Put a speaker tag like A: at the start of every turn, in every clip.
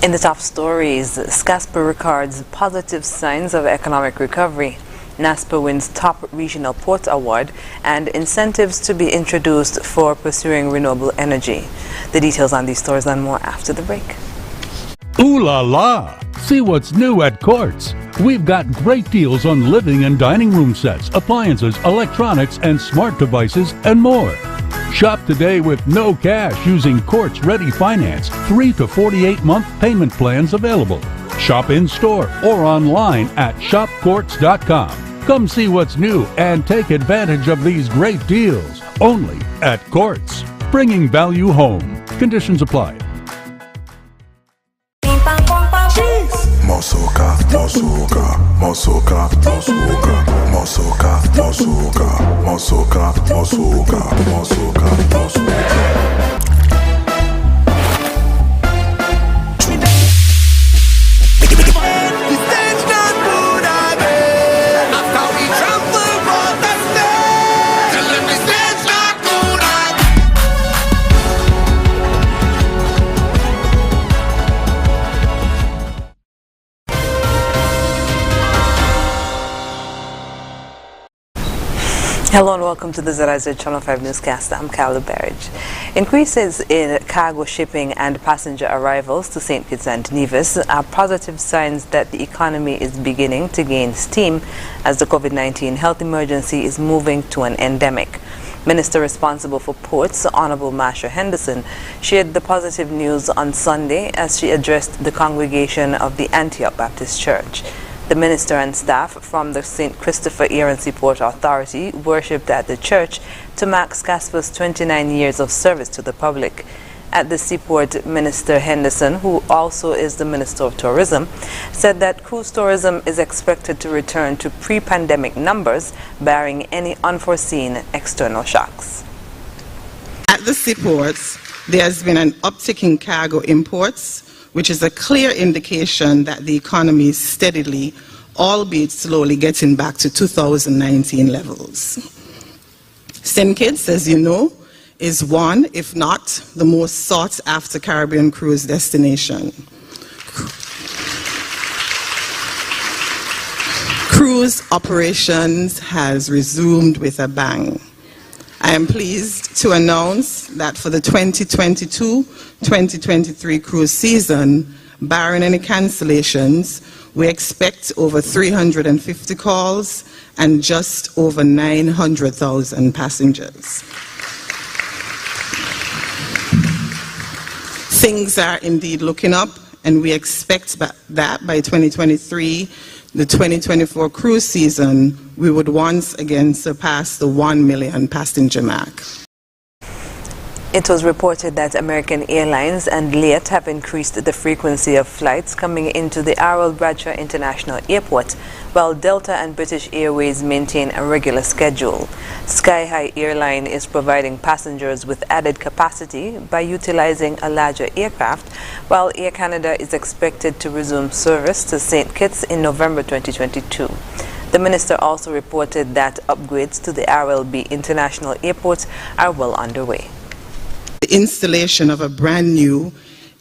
A: In the top stories, SCASPA records positive signs of economic recovery. NASPA wins top regional port award and incentives to be introduced for pursuing renewable energy. The details on these stories and more after the break.
B: Ooh la la! See what's new at Quartz. We've got great deals on living and dining room sets, appliances, electronics, and smart devices, and more. Shop today with no cash using Quartz Ready Finance, 3 to 48-month payment plans available. Shop in store or online at shopquartz.com. Come see what's new and take advantage of these great deals only at Quartz. Bringing value home. Conditions apply.
C: Mosoka, mosoka, mosoka, mosoka, mosoka, mosoka, mosoka, mosoka, mosoka, mosoka.
A: Hello and welcome to the ZIZ Channel 5 newscast. I'm Carla Barrage. Increases in cargo shipping and passenger arrivals to St. Kitts and Nevis are positive signs that the economy is beginning to gain steam as the COVID-19 health emergency is moving to an endemic. Minister responsible for ports, Honorable Marsha Henderson, shared the positive news on Sunday as she addressed the congregation of the Antioch Baptist Church. The minister and staff from the St. Christopher Air Seaport Authority worshipped at the church to mark SCASPA's 29 years of service to the public. At the seaport, Minister Henderson, who also is the Minister of Tourism, said that cruise tourism is expected to return to pre-pandemic numbers, barring any unforeseen external shocks.
D: At the seaports, there has been an uptick in cargo imports, which is a clear indication that the economy is steadily, albeit slowly, getting back to 2019 levels. St. Kitts, as you know, is one, if not the most sought-after Caribbean cruise destination. Cruise operations has resumed with a bang. I am pleased to announce that for the 2022-2023 cruise season, barring any cancellations, we expect over 350 calls and just over 900,000 passengers. Things are indeed looking up, and we expect that by 2023, the 2024 cruise season, we would once again surpass the 1 million passenger mark.
A: It was reported that American Airlines and Liat have increased the frequency of flights coming into the R.L. Bradshaw International Airport, while Delta and British Airways maintain a regular schedule. Sky High Airline is providing passengers with added capacity by utilizing a larger aircraft, while Air Canada is expected to resume service to St. Kitts in November 2022. The minister also reported that upgrades to the RLB International Airport are well underway.
D: The installation of a brand new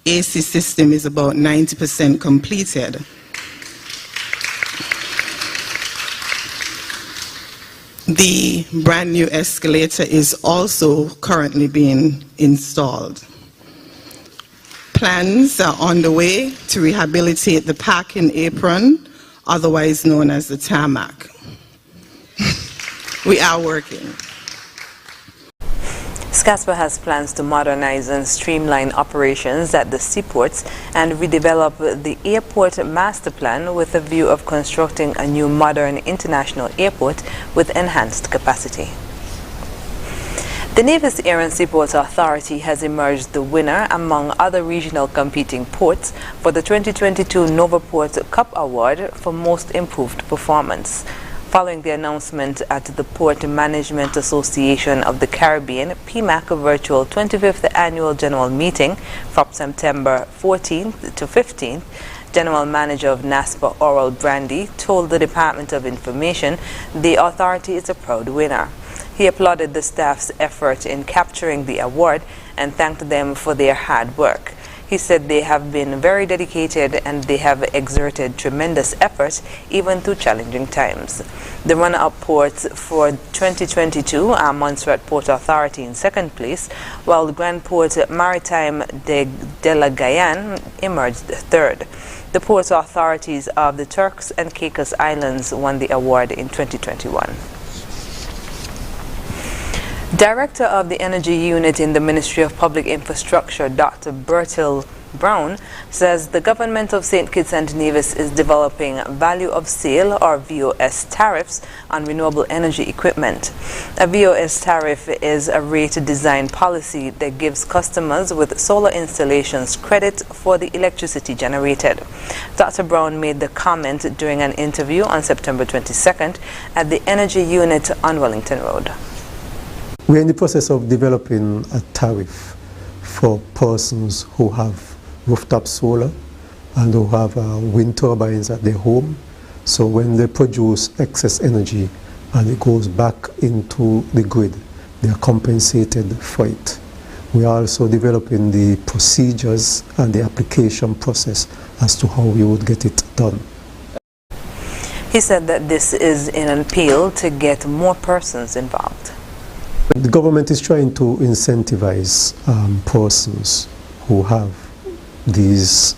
D: AC system is about 90% completed. The brand new escalator is also currently being installed. Plans are on the way to rehabilitate the parking apron, otherwise known as the tarmac. We are working.
A: SCASPA has plans to modernize and streamline operations at the seaports and redevelop the airport master plan with a view of constructing a new modern international airport with enhanced capacity. The Nevis Air and Seaport Authority has emerged the winner among other regional competing ports for the 2022 Novaport Cup Award for Most Improved Performance. Following the announcement at the Port Management Association of the Caribbean PMAC Virtual 25th Annual General Meeting from September 14th to 15th, General Manager of NASPA Oral Brandy told the Department of Information the authority is a proud winner. He applauded the staff's effort in capturing the award and thanked them for their hard work. He said they have been very dedicated and they have exerted tremendous effort even through challenging times. The runner-up ports for 2022 are Montserrat Port Authority in second place, while the Grand Port Maritime de la Guyane emerged third. The port authorities of the Turks and Caicos Islands won the award in 2021. Director of the Energy Unit in the Ministry of Public Infrastructure, Dr. Bertil Brown, says the government of St. Kitts and Nevis is developing value of sale or VOS tariffs on renewable energy equipment. A VOS tariff is a rate design policy that gives customers with solar installations credit for the electricity generated. Dr. Brown made the comment during an interview on September 22nd at the Energy Unit on Wellington Road.
E: We're in the process of developing a tariff for persons who have rooftop solar and who have wind turbines at their home. So when they produce excess energy and it goes back into the grid, they are compensated for it. We are also developing the procedures and the application process as to how we would get it done.
A: He said that this is an appeal to get more persons involved.
E: The government is trying to incentivize persons who have these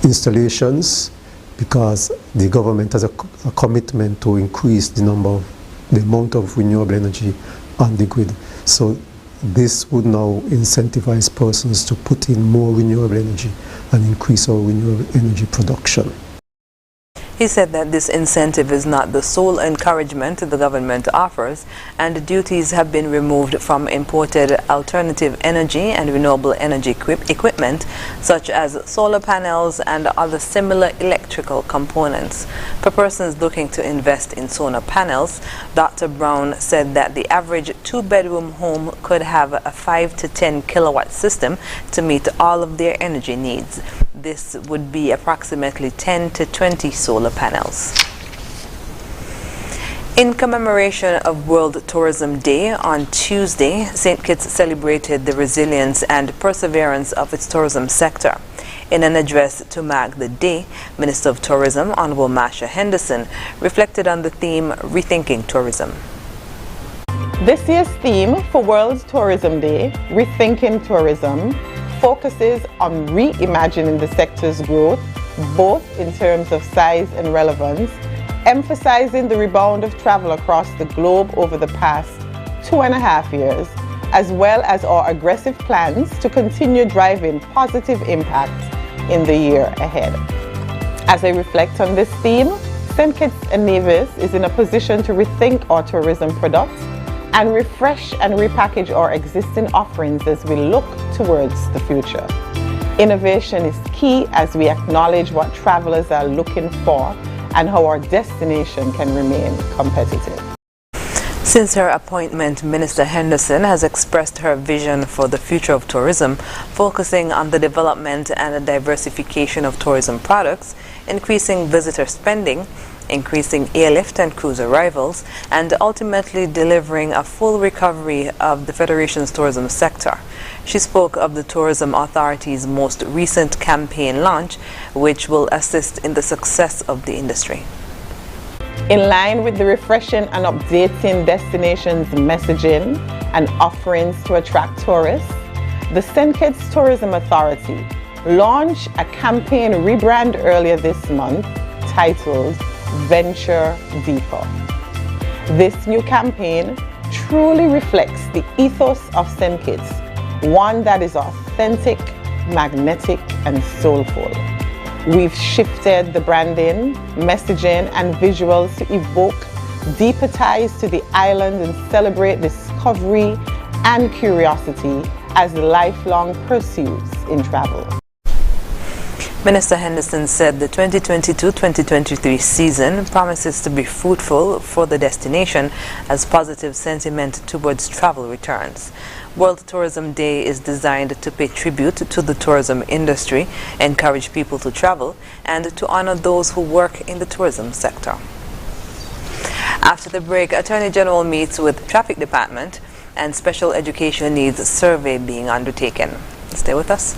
E: installations because the government has a commitment to increase the amount of renewable energy on the grid. So this would now incentivize persons to put in more renewable energy and increase our renewable energy production.
A: He said that this incentive is not the sole encouragement the government offers, and duties have been removed from imported alternative energy and renewable energy equipment such as solar panels and other similar electrical components. For persons looking to invest in solar panels, Dr. Brown said that the average two-bedroom home could have a 5 to 10 kilowatt system to meet all of their energy needs. This would be approximately 10 to 20 solar panels. In commemoration of World Tourism Day on Tuesday, St. Kitts celebrated the resilience and perseverance of its tourism sector. In an address to mark the day, Minister of Tourism, Honorable Marsha Henderson, reflected on the theme Rethinking Tourism.
D: This year's theme for World Tourism Day, Rethinking Tourism, focuses on reimagining the sector's growth, both in terms of size and relevance, emphasizing the rebound of travel across the globe over the past 2.5 years, as well as our aggressive plans to continue driving positive impact in the year ahead. As I reflect on this theme, St. Kitts and Nevis is in a position to rethink our tourism products and refresh and repackage our existing offerings as we look towards the future. Innovation is key as we acknowledge what travelers are looking for and how our destination can remain competitive.
A: Since her appointment, Minister Henderson has expressed her vision for the future of tourism, focusing on the development and the diversification of tourism products, increasing visitor spending, increasing airlift and cruise arrivals, and ultimately delivering a full recovery of the Federation's tourism sector. She spoke of the Tourism Authority's most recent campaign launch, which will assist in the success of the industry.
D: In line with the refreshing and updating destinations messaging and offerings to attract tourists, the St. Kitts Tourism Authority launched a campaign rebrand earlier this month titled Venture Deeper. This new campaign truly reflects the ethos of St. Kitts, one that is authentic, magnetic, and soulful. We've shifted the branding, messaging, and visuals to evoke deeper ties to the island and celebrate discovery and curiosity as lifelong pursuits in travel.
A: Minister Henderson said the 2022-2023 season promises to be fruitful for the destination as positive sentiment towards travel returns. World Tourism Day is designed to pay tribute to the tourism industry, encourage people to travel, and to honor those who work in the tourism sector. After the break, Attorney General meets with Traffic Department and Special Education Needs Survey being undertaken. Stay with us.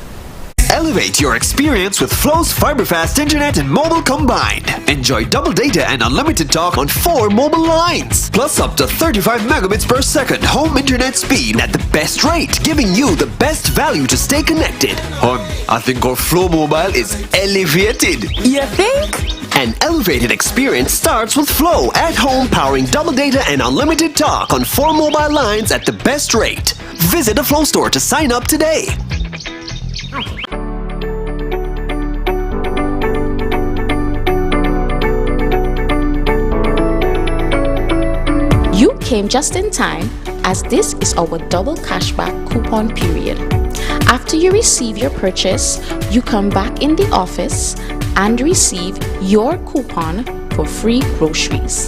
F: Elevate your experience with Flow's fiber-fast internet and mobile combined. Enjoy double data and unlimited talk on 4 mobile lines. Plus up to 35 megabits per second home internet speed at the best rate, giving you the best value to stay connected. I think our Flow mobile is elevated.
G: You think?
F: An elevated experience starts with Flow at home, powering double data and unlimited talk on 4 mobile lines at the best rate. Visit a Flow store to sign up today.
G: You came just in time, as this is our double cashback coupon period. After you receive your purchase, you come back in the office and receive your coupon for free groceries.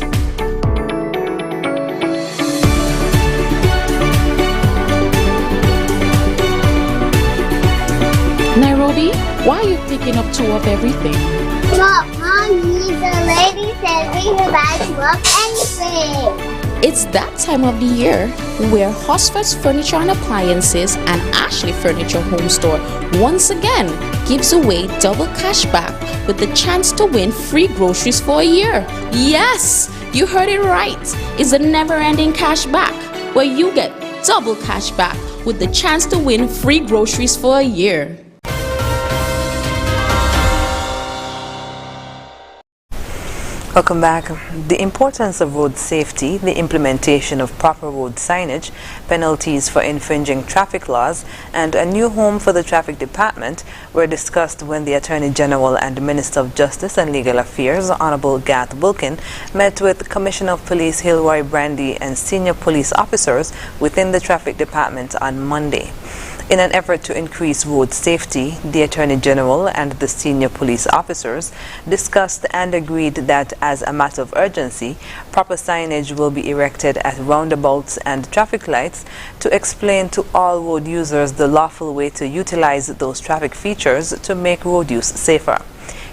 G: Nairobi, why are you picking up 2 of everything?
H: Look, Mommy, the lady said we could buy 2 of anything.
G: It's that time of the year where Hosford's Furniture and Appliances and Ashley Furniture Home Store once again gives away double cash back with the chance to win free groceries for a year. Yes, you heard it right. It's a never-ending cash back where you get double cash back with the chance to win free groceries for a year.
A: Welcome back. The importance of road safety, the implementation of proper road signage, penalties for infringing traffic laws, and a new home for the traffic department were discussed when the Attorney General and Minister of Justice and Legal Affairs, Honorable Garth Wilkin, met with Commissioner of Police Hilroy Brandy and senior police officers within the traffic department on Monday. In an effort to increase road safety, the Attorney General and the senior police officers discussed and agreed that as a matter of urgency, proper signage will be erected at roundabouts and traffic lights to explain to all road users the lawful way to utilize those traffic features to make road use safer.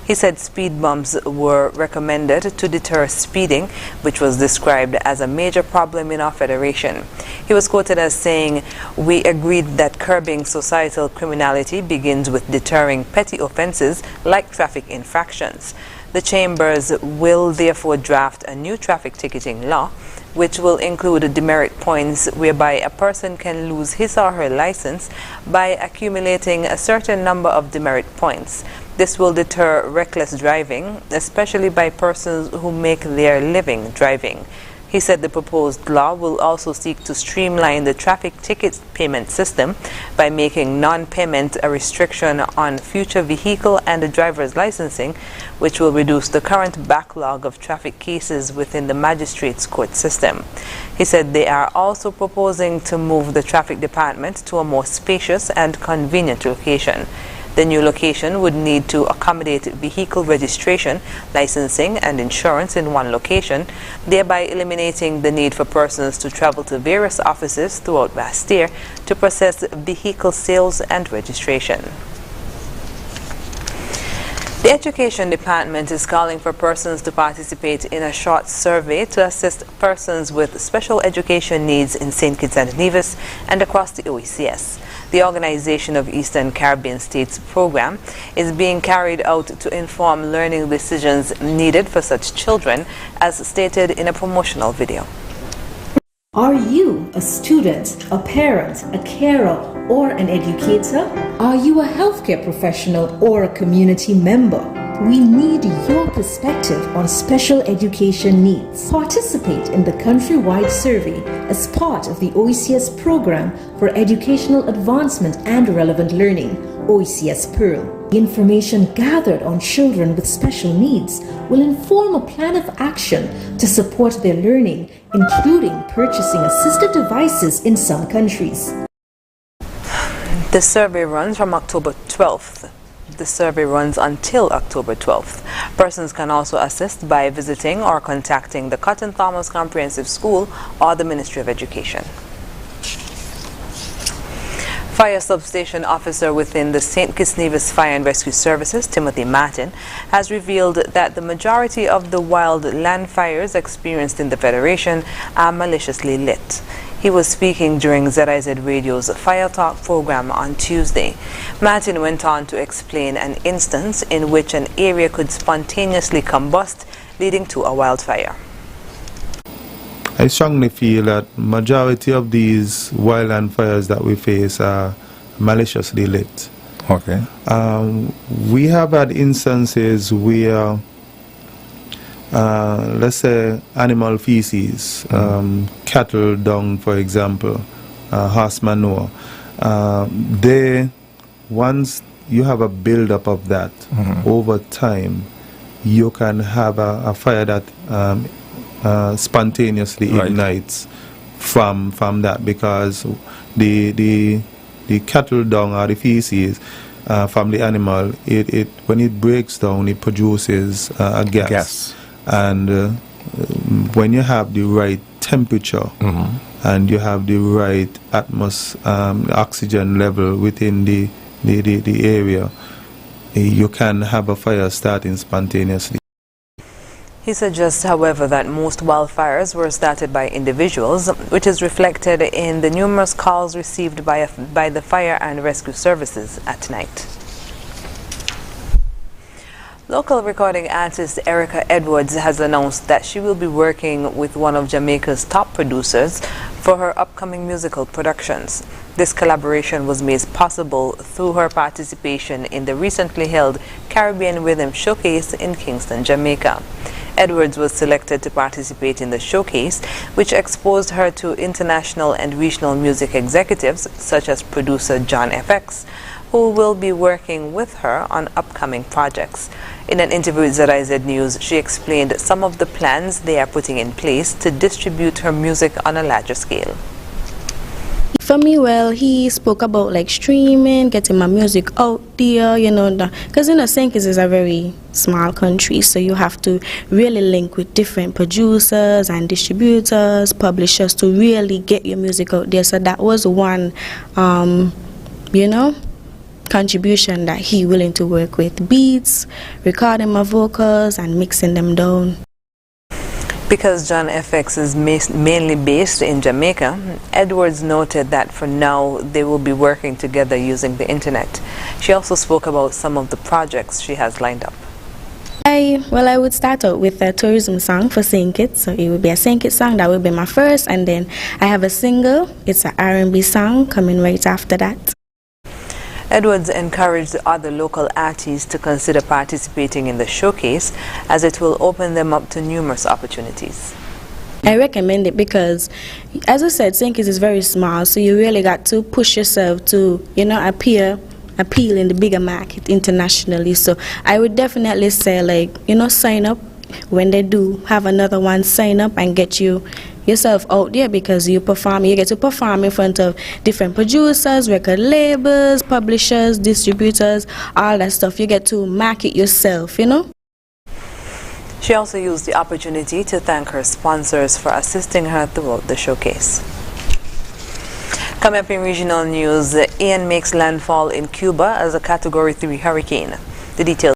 A: He said speed bumps were recommended to deter speeding, which was described as a major problem in our federation. He was quoted as saying, "We agreed that curbing societal criminality begins with deterring petty offenses like traffic infractions. The chambers will therefore draft a new traffic ticketing law, which will include demerit points whereby a person can lose his or her license by accumulating a certain number of demerit points. This will deter reckless driving, especially by persons who make their living driving." He said the proposed law will also seek to streamline the traffic ticket payment system by making non-payment a restriction on future vehicle and driver's licensing, which will reduce the current backlog of traffic cases within the magistrates' court system. He said they are also proposing to move the traffic department to a more spacious and convenient location. The new location would need to accommodate vehicle registration, licensing, and insurance in one location, thereby eliminating the need for persons to travel to various offices throughout Bastille to process vehicle sales and registration. The Education Department is calling for persons to participate in a short survey to assist persons with special education needs in St. Kitts and Nevis and across the OECS. The Organization of Eastern Caribbean States program is being carried out to inform learning decisions needed for such children, as stated in a promotional video.
I: Are you a student, a parent, a carer, or an educator? Are you a healthcare professional or a community member? We need your perspective on special education needs. Participate in the countrywide survey as part of the OECS Program for Educational Advancement and Relevant Learning, OECS Pearl. The information gathered on children with special needs will inform a plan of action to support their learning, including purchasing assistive devices in some countries.
A: The survey runs from October 12th. The survey runs until October 12th. Persons can also assist by visiting or contacting the Cotton Farmers Comprehensive School or the Ministry of Education. Fire substation officer within the St. Kitts Nevis Fire and Rescue Services, Timothy Martin, has revealed that the majority of the wild land fires experienced in the Federation are maliciously lit. He was speaking during ZIZ Radio's Fire Talk program on Tuesday. Martin went on to explain an instance in which an area could spontaneously combust, leading to a wildfire.
J: I strongly feel that majority of these wildland fires that we face are maliciously lit.
K: Okay.
J: We have had instances where, let's say, animal feces, cattle dung, for example, horse manure, once you have a build-up of that, over time, you can have a fire that spontaneously ignites from that, because the cattle dung or the feces from the animal, when it breaks down, it produces a gas. And when you have the right temperature and you have the right oxygen level within the area, you can have a fire starting spontaneously.
A: He suggests, however, that most wildfires were started by individuals, which is reflected in the numerous calls received by the fire and rescue services at night. Local recording artist Erica Edwards has announced that she will be working with one of Jamaica's top producers for her upcoming musical productions. This collaboration was made possible through her participation in the recently held Caribbean Rhythm Showcase in Kingston, Jamaica. Edwards was selected to participate in the showcase, which exposed her to international and regional music executives such as producer John FX, who will be working with her on upcoming projects. In an interview with ZIZ News, she explained some of the plans they are putting in place to distribute her music on a larger scale.
L: For me, well, he spoke about like streaming, getting my music out there, you know, because St. Kitts is a very small country, so you have to really link with different producers and distributors, publishers to really get your music out there. So that was one, you know, contribution that he willing to work with beats, recording my vocals and mixing them down.
A: Because John FX is mainly based in Jamaica, Edwards noted that for now they will be working together using the internet. She also spoke about some of the projects she has lined up.
L: I would start out with a tourism song for St. Kitts, so it would be a St. Kitts song, that would be my first, and then I have a single, it's an R&B song coming right after that.
A: Edwards encouraged other local artists to consider participating in the showcase, as it will open them up to numerous opportunities.
L: I recommend it because, as I said, St. Kitts is very small, so you really got to push yourself to, you know, appeal in the bigger market internationally. So I would definitely say, like, you know, sign up. When they do have another one, sign up and get yourself out there, because you get to perform in front of different producers, record labels, publishers, distributors, all that stuff. You get to market yourself, you know.
A: She also used the opportunity to thank her sponsors for assisting her throughout the showcase. Coming up in regional news, Ian makes landfall in Cuba as a Category 3 hurricane. The details